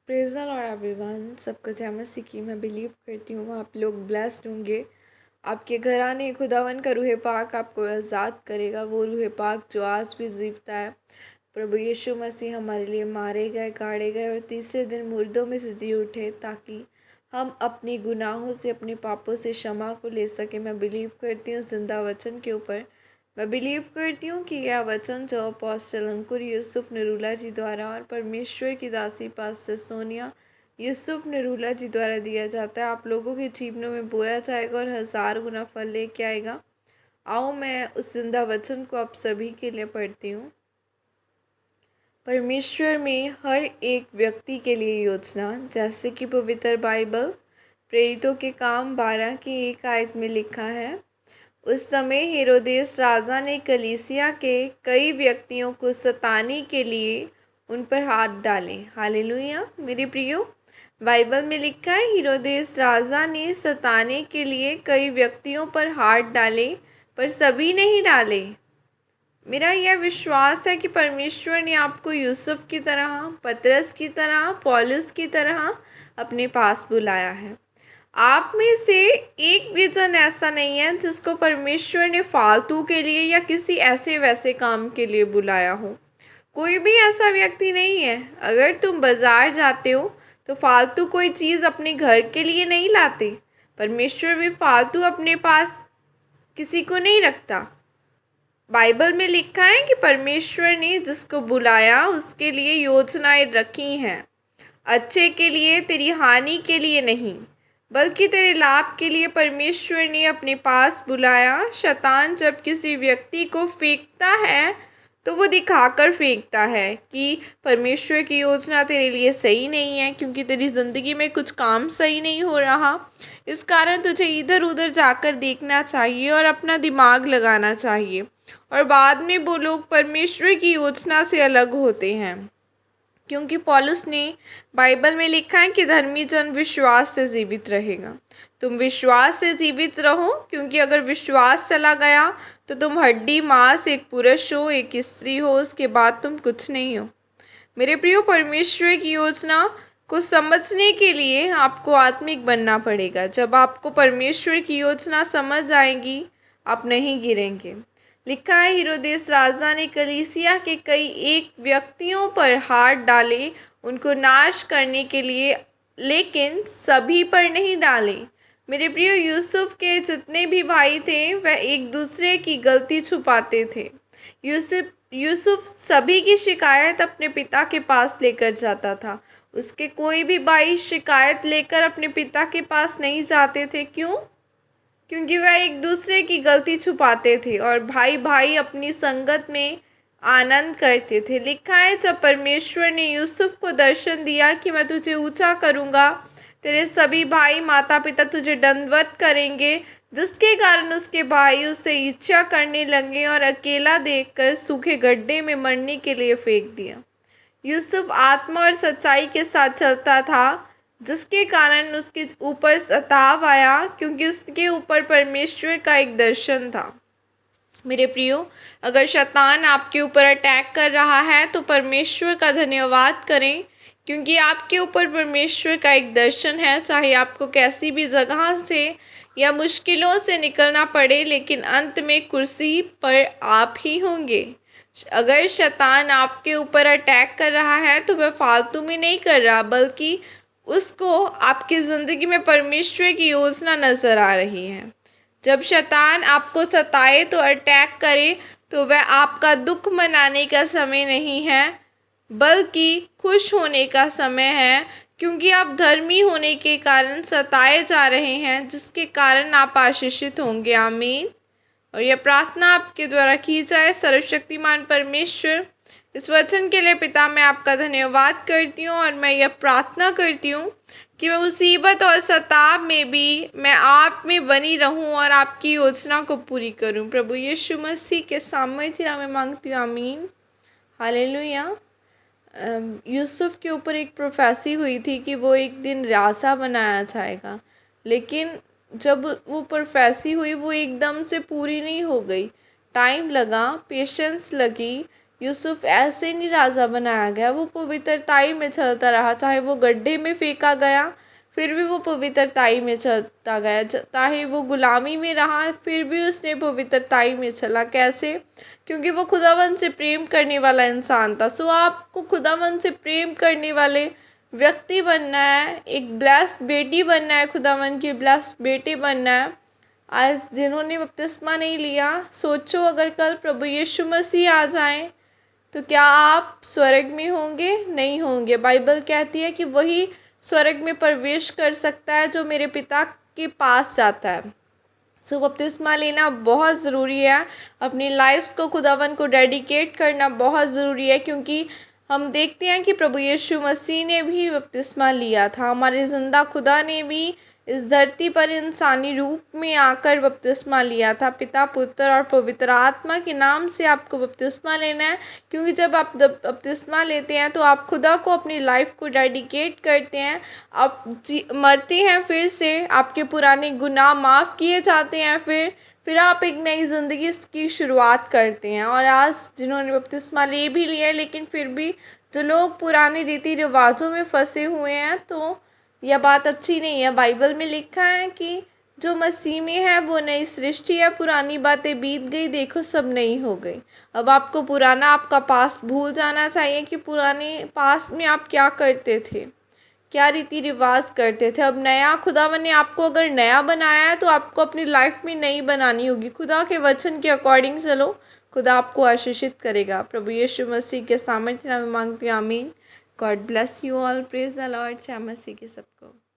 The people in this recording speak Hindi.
Praise the Lord everyone. सबको जय मसीह की। मैं बिलीव करती हूँ आप लोग ब्लेस्ड होंगे। आपके घर आने खुदावन का रूह पाक आपको आज़ाद करेगा। वो रूह पाक जो आज भी जीवता है। प्रभु यीशु मसीह हमारे लिए मारे गए, गाड़े गए और तीसरे दिन मुर्दों में से जी उठे ताकि हम अपनी गुनाहों से, अपने पापों से क्षमा को ले सकें। मैं बिलीव करती हूँ जिंदा वचन के ऊपर। मैं बिलीव करती हूँ कि यह वचन जो अपोस्टल अंकुर यूसुफ नरूला जी द्वारा और परमेश्वर की दासी पास्टर सोनिया यूसुफ नरूला जी द्वारा दिया जाता है, आप लोगों के जीवनों में बोया जाएगा और 1000 गुना फल लेके आएगा। आओ मैं उस जिंदा वचन को आप सभी के लिए पढ़ती हूँ। परमेश्वर में हर एक व्यक्ति के लिए योजना, जैसे कि पवित्र बाइबल प्रेरितों के काम 12 की 1 आयत में लिखा है। उस समय हेरोदेस राजा ने कलीसिया के कई व्यक्तियों को सताने के लिए उन पर हाथ डाले। हालेलुया। मेरे प्रियो, बाइबल में लिखा है हेरोदेस राजा ने सताने के लिए कई व्यक्तियों पर हाथ डाले, पर सभी नहीं डाले। मेरा यह विश्वास है कि परमेश्वर ने आपको यूसुफ की तरह, पतरस की तरह, पौलुस की तरह अपने पास बुलाया है। आप में से एक भी जन ऐसा नहीं है जिसको परमेश्वर ने फालतू के लिए या किसी ऐसे वैसे काम के लिए बुलाया हो। कोई भी ऐसा व्यक्ति नहीं है। अगर तुम बाजार जाते हो तो फालतू कोई चीज़ अपने घर के लिए नहीं लाते। परमेश्वर भी फालतू अपने पास किसी को नहीं रखता। बाइबल में लिखा है कि परमेश्वर ने जिसको बुलाया उसके लिए योजनाएं रखी हैं, अच्छे के लिए, तेरी हानि के लिए नहीं, बल्कि तेरे लाभ के लिए परमेश्वर ने अपने पास बुलाया। शैतान जब किसी व्यक्ति को फेंकता है तो वो दिखाकर फेंकता है कि परमेश्वर की योजना तेरे लिए सही नहीं है, क्योंकि तेरी ज़िंदगी में कुछ काम सही नहीं हो रहा। इस कारण तुझे इधर उधर जाकर देखना चाहिए और अपना दिमाग लगाना चाहिए, और बाद में वो लोग परमेश्वर की योजना से अलग होते हैं। क्योंकि पौलुस ने बाइबल में लिखा है कि धर्मी जन विश्वास से जीवित रहेगा। तुम विश्वास से जीवित रहो, क्योंकि अगर विश्वास चला गया तो तुम हड्डी मांस, एक पुरुष हो, एक स्त्री हो, उसके बाद तुम कुछ नहीं हो। मेरे प्रियो, परमेश्वर की योजना को समझने के लिए आपको आत्मिक बनना पड़ेगा। जब आपको परमेश्वर की योजना समझ आएगी, आप नहीं गिरेंगे। लिखा है हेरोदेस राजा ने कलीसिया के कई एक व्यक्तियों पर हाथ डाले उनको नाश करने के लिए, लेकिन सभी पर नहीं डाले। मेरे प्रियो, यूसुफ के जितने भी भाई थे वह एक दूसरे की गलती छुपाते थे। यूसुफ सभी की शिकायत अपने पिता के पास लेकर जाता था। उसके कोई भी भाई शिकायत लेकर अपने पिता के पास नहीं जाते थे। क्यों? क्योंकि वह एक दूसरे की गलती छुपाते थे और भाई भाई अपनी संगत में आनंद करते थे। लिखा है जब परमेश्वर ने यूसुफ को दर्शन दिया कि मैं तुझे ऊंचा करूंगा, तेरे सभी भाई माता पिता तुझे दंडवत करेंगे, जिसके कारण उसके भाई उसे इच्छा करने लगे और अकेला देखकर सूखे गड्ढे में मरने के लिए फेंक दिया। यूसुफ आत्मा और सच्चाई के साथ चलता था, जिसके कारण उसके ऊपर सताव आया, क्योंकि उसके ऊपर परमेश्वर का एक दर्शन था। मेरे प्रियो, अगर शैतान आपके ऊपर अटैक कर रहा है तो परमेश्वर का धन्यवाद करें, क्योंकि आपके ऊपर परमेश्वर का एक दर्शन है। चाहे आपको कैसी भी जगह से या मुश्किलों से निकलना पड़े, लेकिन अंत में कुर्सी पर आप ही होंगे। अगर शैतान आपके ऊपर अटैक कर रहा है तो वह फालतू में नहीं कर रहा, बल्कि उसको आपकी ज़िंदगी में परमेश्वर की योजना नज़र आ रही है। जब शैतान आपको सताए तो अटैक करे, तो वह आपका दुख मनाने का समय नहीं है, बल्कि खुश होने का समय है, क्योंकि आप धर्मी होने के कारण सताए जा रहे हैं, जिसके कारण आप आशीषित होंगे। आमीन। और यह प्रार्थना आपके द्वारा की जाए। सर्वशक्तिमान परमेश्वर, इस वचन के लिए पिता मैं आपका धन्यवाद करती हूँ, और मैं यह प्रार्थना करती हूँ कि मैं मुसीबत और सताव में भी मैं आप में बनी रहूँ और आपकी योजना को पूरी करूँ। प्रभु यीशु मसीह के सामर्थ्य नाम में मांगती हूँ। आमीन। हालेलुया। यूसुफ के ऊपर एक प्रोफेसी हुई थी कि वो एक दिन राजा बनाया जाएगा, लेकिन जब वो प्रोफेसी हुई वो एकदम से पूरी नहीं हो गई। टाइम लगा, पेशेंस लगी, यूसुफ ऐसे नहीं राजा बनाया गया, वो पवित्रताई में चलता रहा। चाहे वो गड्ढे में फेंका गया फिर भी वो पवित्रताई में चलता गया, चाहे वो गुलामी में रहा फिर भी उसने पवित्रताई में चला। कैसे? क्योंकि वो खुदावन से प्रेम करने वाला इंसान था। सो आपको खुदावन से प्रेम करने वाले व्यक्ति बनना है, एक ब्लेस्ड बेटी बनना है, खुदावन की ब्लेस्ड बेटे बनना है। आज जिन्होंने बपतिस्मा नहीं लिया, सोचो अगर कल प्रभु यीशु मसीह आ जाएं तो क्या आप स्वर्ग में होंगे? नहीं होंगे। बाइबल कहती है कि वही स्वर्ग में प्रवेश कर सकता है जो मेरे पिता के पास जाता है। सो बपतिस्मा लेना बहुत ज़रूरी है, अपनी लाइफ्स को खुदावन को डेडिकेट करना बहुत ज़रूरी है, क्योंकि हम देखते हैं कि प्रभु यीशु मसीह ने भी बपतिस्मा लिया था। हमारे ज़िंदा खुदा ने भी इस धरती पर इंसानी रूप में आकर बपतिस्मा लिया था। पिता, पुत्र और पवित्र आत्मा के नाम से आपको बपतिस्मा लेना है, क्योंकि जब आप बपतिस्मा लेते हैं तो आप खुदा को अपनी लाइफ को डेडिकेट करते हैं। आप मरते हैं, फिर से आपके पुराने गुनाह माफ़ किए जाते हैं, फिर आप एक नई ज़िंदगी की शुरुआत करते हैं। और आज जिन्होंने बपतिस्मा ले भी लिया लेकिन फिर भी जो लोग पुराने रीति रिवाजों में फंसे हुए हैं, तो यह बात अच्छी नहीं है। बाइबल में लिखा है कि जो मसीह में है वो नई सृष्टि है, पुरानी बातें बीत गई, देखो सब नई हो गई। अब आपको पुराना, आपका पास्ट भूल जाना चाहिए कि पुराने पास्ट में आप क्या करते थे, क्या रीति रिवाज करते थे। अब नया, खुदावन ने आपको अगर नया बनाया है तो आपको अपनी लाइफ में नई बनानी होगी। खुदा के वचन के अकॉर्डिंग चलो, खुदा आपको आशीषित करेगा। प्रभु यीशु मसीह के सामर्थ्य नाम में मांगती हूँ, आमीन। God bless you all. Praise the Lord. जय मसीह के सबको।